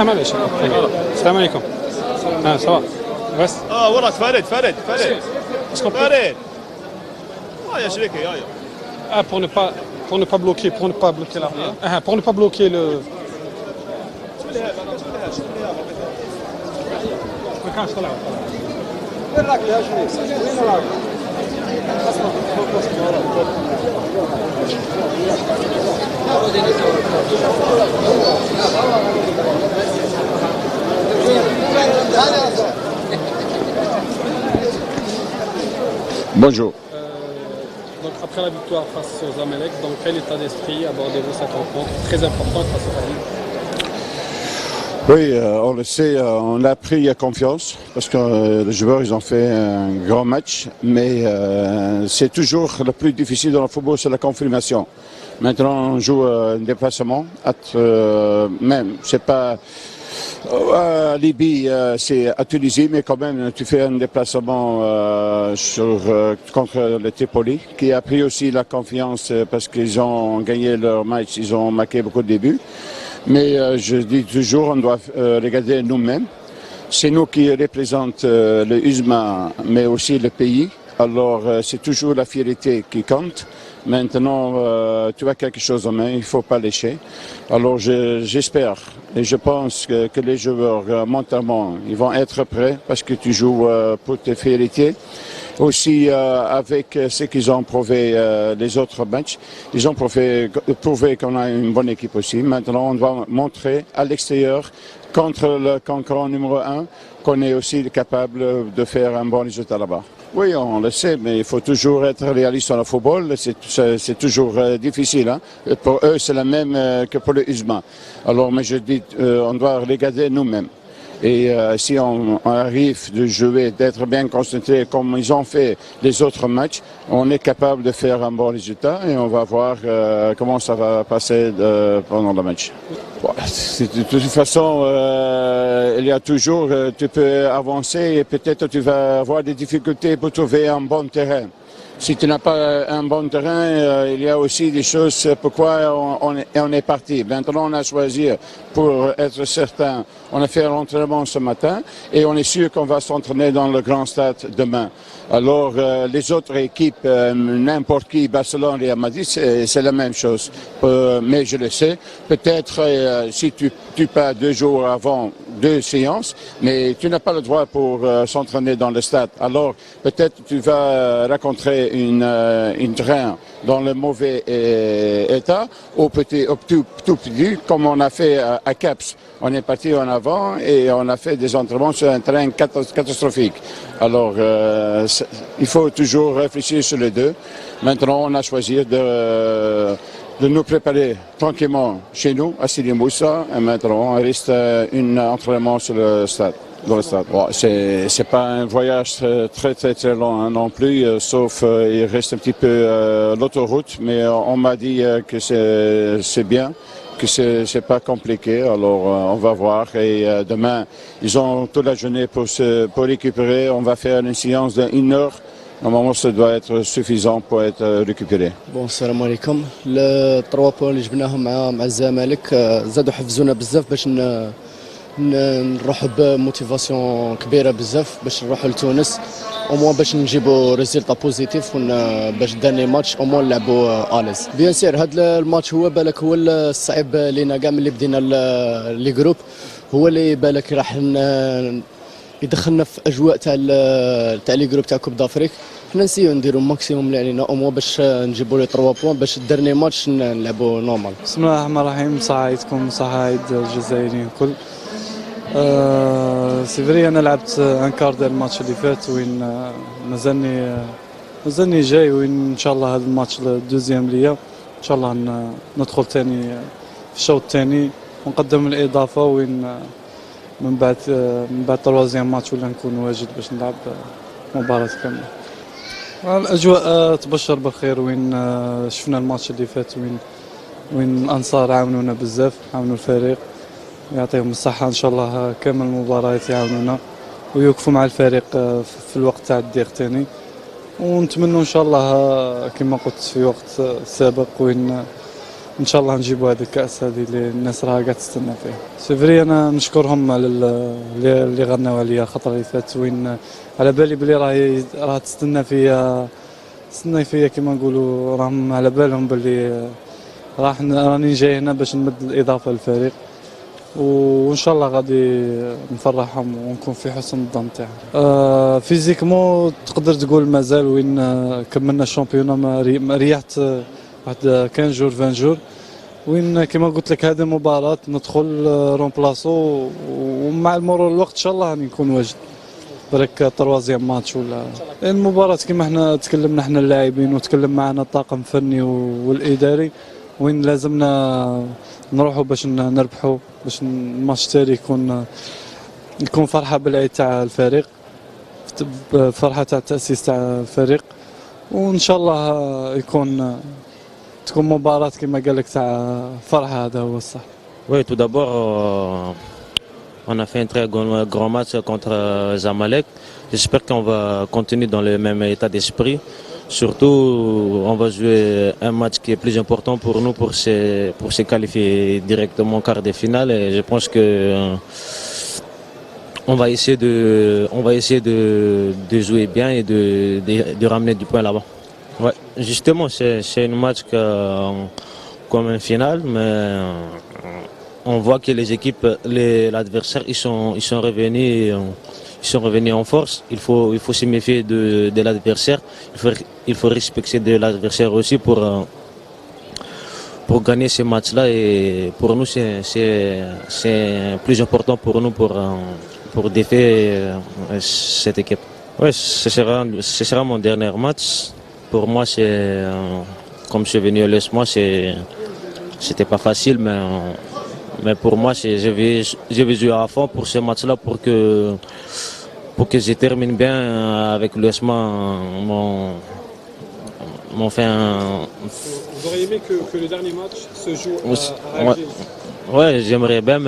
معليش. السلام عليكم. سوا. بس. وراك فريد. فريد. يا شريكي pour ne pas bloquer l'arrière. Pour ne pas bloquer le. Bonjour. Donc après la victoire face aux Zamalek, dans quel état d'esprit abordez-vous cette rencontre très importante face aux Zamalek? Oui, on le sait, on a pris confiance parce que les joueurs ils ont fait un grand match, mais c'est toujours le plus difficile dans le football, c'est la confirmation. Maintenant, on joue un déplacement, même, c'est pas à Libye, c'est à Tunisie, mais quand même, tu fais un déplacement contre le Tripoli, qui a pris aussi la confiance parce qu'ils ont gagné leur match, ils ont marqué beaucoup de débuts. Mais je dis toujours, on doit regarder nous-mêmes. C'est nous qui représentons le USMA, mais aussi le pays. Alors, c'est toujours la fierté qui compte. Maintenant, tu as quelque chose en main, il ne faut pas lécher. Alors, j'espère et je pense que les joueurs, mentalement, ils vont être prêts parce que tu joues pour tes fiertés. Aussi, avec ce qu'ils ont prouvé les autres matchs, ils ont prouvé qu'on a une bonne équipe aussi. Maintenant, on doit montrer à l'extérieur, contre le concurrent numéro 1, qu'on est aussi capable de faire un bon résultat là-bas. Oui, on le sait, mais il faut toujours être réaliste dans le football. C'est toujours difficile. Hein? Pour eux, c'est la même que pour le USMA. Alors, mais je dis, on doit regarder nous-mêmes. Et si on arrive de jouer, d'être bien concentré comme ils ont fait les autres matchs, on est capable de faire un bon résultat et on va voir comment ça va passer pendant le match. De toute façon, il y a toujours, tu peux avancer et peut-être tu vas avoir des difficultés pour trouver un bon terrain. Si tu n'as pas un bon terrain, il y a aussi des choses pourquoi on est parti. Maintenant, on a choisi pour être certain. On a fait l'entraînement ce matin et on est sûr qu'on va s'entraîner dans le grand stade demain. Alors, les autres équipes, n'importe qui, Barcelone, Real Madrid, c'est la même chose. Mais je le sais, peut-être si tu pars 2 jours avant 2 séances, mais tu n'as pas le droit pour s'entraîner dans le stade. Alors, peut-être tu vas rencontrer une terrain dans le mauvais état, au tout petit, comme on a fait à Caps. On est parti en avant et on a fait des entraînements sur un terrain catastrophique. Alors, il faut toujours réfléchir sur les deux. Maintenant, on a choisi de nous préparer tranquillement chez nous, à Sidi Moussa, et maintenant, on reste un entraînement sur le stade. Dans le stade. Bon, c'est pas un voyage très long hein, non plus, sauf il reste un petit peu l'autoroute, mais on m'a dit que c'est bien, que c'est pas compliqué. Alors on va voir et demain ils ont toute la journée pour récupérer. On va faire une séance d'1 heure. Normalement, ça doit être suffisant pour être récupéré. Bon, salam alaikum. Le 3 points اللي جبناهم مع الزمالك زادوا حفزونا بزاف باش نروحوا بموتيفاسيون كبيره بزاف باش نروحوا لتونس او موان باش نجيبوا ريزلتا بوزيتيف باش داني ماتش او موان نلعبوا اليز. بيان سير هذا الماتش هو بالك هو الصعيب لينا كاع ملي بدينا لي جروب، هو اللي بالك راح يدخلنا في اجواء تاع لي جروب تاع كوب دافريك. حنا نسيو نديرو ماكسيموم اللي علينا او موان باش نجيبوا لي 3 بوان باش الدرني ماتش نلعبوا نورمال. بسم الله الرحمن الرحيم. صحايتكم صحايد الجزائريين الكل. سي فري انا لعبت ان كار ديال الماتش اللي فات وين مازالني جاي، وين ان شاء الله هذا الماتش الدوزيام ليا ان شاء الله ندخل ثاني في الشوط الثاني ونقدم الاضافه، وين من بعد تروازيام ماتش ولا نكون واجد باش نلعب مباراه كامله. الاجواء تبشر بالخير، وين شفنا الماتش اللي فات وين الانصار عاونونا بزاف، عاونوا الفريق، يعطيهم الصحة إن شاء الله. كامل المباريات يعاونونا ويوقفوا مع الفريق في الوقت تاع الضيق تاني، ونتمنى ان شاء الله كما قلت في وقت سابق وين ان شاء الله نجيبوا هذه الكاس هذه اللي الناس راها قاعد تستنى فيها. سيفري انا نشكرهم على اللي غناو عليا الخطره اللي فاتت وين على بالي بلي راها تستنى فيا كما نقولوا راهم على بالهم باللي راني جاي هنا باش نمد الاضافه للفريق وان شاء الله غادي نفرحهم ونكون في حسن الظن تاعهم. فيزيكمون تقدر تقول مازال وين كملنا الشامبيون ما ريحت واحد 15 جور 20 جور وين كما قلت لك هذه مباراة ندخل رومبلاسو ومع مرور الوقت ان شاء الله راني نكون واجد برك تروازيام ماتش ولا المباراة كما احنا تكلمنا احنا اللاعبين وتكلم معنا الطاقم الفني والاداري وين لازمنا نروحوا باش نربحوا باش الماتش التالي يكون فرحة بالعيد تاع الفريق فرحة تاع التأسيس تاع الفريق وان شاء الله تكون مباراة كما قال لك تاع فرحة هذا هو الصح. Oui, tout d'abord, on a fait un très grand match contre Zamalek. J'espère qu'on va continuer dans le même état d'esprit. Surtout, on va jouer un match qui est plus important pour nous pour se qualifier directement en quart de finale. Et je pense que on va essayer de jouer bien et de ramener du point là-bas. Ouais, justement, c'est un match comme un final, mais on voit que les équipes, l'adversaire, ils sont revenus en force. Il faut se méfier de l'adversaire. Il faut respecter de l'adversaire aussi pour gagner ce match-là. Et pour nous, c'est plus important pour nous pour défaire cette équipe. Ouais, ce sera mon dernier match. Pour moi, comme je suis venu à l'ESMA, c'était pas facile, mais pour moi, je vais jouer à fond pour ce match-là pour que je termine bien avec l'ESMA mon fin. Vous auriez aimé que le dernier match se joue à Alger? Ouais, j'aimerais bien,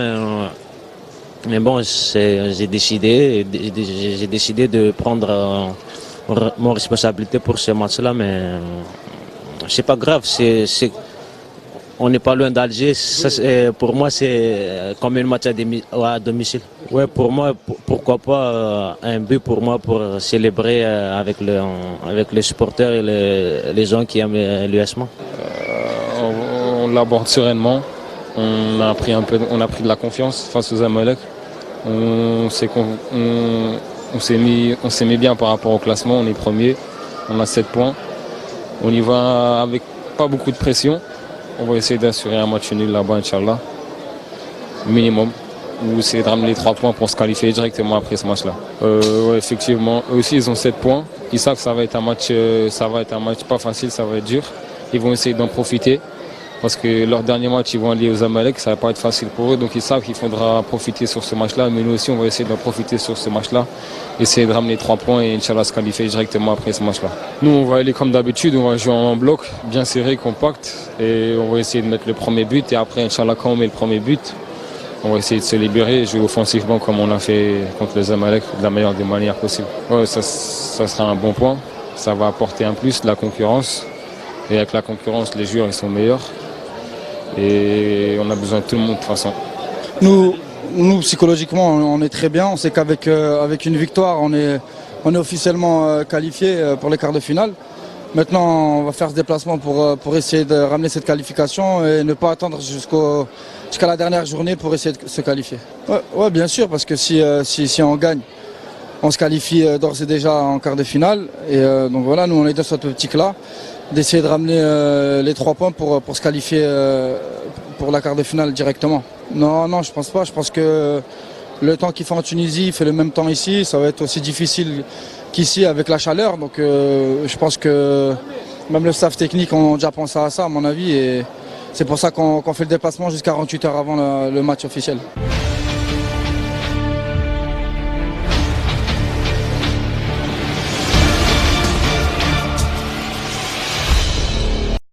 mais bon, j'ai décidé de prendre mon responsabilité pour ce match-là, mais c'est pas grave. On n'est pas loin d'Alger. Pour moi, c'est comme un match à domicile. Ouais, pour moi, pourquoi pas un but pour moi pour célébrer avec les supporters et les gens qui aiment l'USMA. On l'aborde sereinement. On a pris de la confiance face aux Zamalek. On s'est mis bien par rapport au classement, on est premier, on a 7 points. On y va avec pas beaucoup de pression. On va essayer d'assurer un match nul là-bas, Inch'Allah, minimum. Ou essayer de ramener les 3 points pour se qualifier directement après ce match-là. Ouais, effectivement, eux aussi ils ont 7 points. Ils savent que ça va être un match pas facile, ça va être dur. Ils vont essayer d'en profiter. Parce que leur dernier match, ils vont aller aux Zamalek, ça va pas être facile pour eux. Donc ils savent qu'il faudra profiter sur ce match-là. Mais nous aussi, on va essayer d'en profiter sur ce match-là. Essayer de ramener 3 points et Inch'Allah se qualifier directement après ce match-là. Nous, on va aller comme d'habitude, on va jouer en bloc, bien serré, compact. Et on va essayer de mettre le premier but. Et après, Inch'Allah, quand on met le premier but, on va essayer de se libérer et jouer offensivement comme on a fait contre les Zamalek de la meilleure des manières possibles. Ouais, ça sera un bon point. Ça va apporter un plus de la concurrence. Et avec la concurrence, les joueurs ils sont meilleurs. Et on a besoin de tout le monde de toute façon. Nous psychologiquement, on est très bien. On sait qu'avec une victoire, on est officiellement qualifié pour les quarts de finale. Maintenant, on va faire ce déplacement pour essayer de ramener cette qualification et ne pas attendre jusqu'à la dernière journée pour essayer de se qualifier. Ouais, bien sûr, parce que si on gagne, on se qualifie d'ores et déjà en quart de finale. Et donc voilà, nous on est dans cette optique-là, d'essayer de ramener les 3 points pour se qualifier pour la quart de finale directement. Non, je pense pas. Je pense que le temps qu'il fait en Tunisie, il fait le même temps ici. Ça va être aussi difficile qu'ici avec la chaleur. Donc je pense que même le staff technique ont déjà pensé à ça, à mon avis. Et c'est pour ça qu'on fait le déplacement jusqu'à 48 heures avant le match officiel.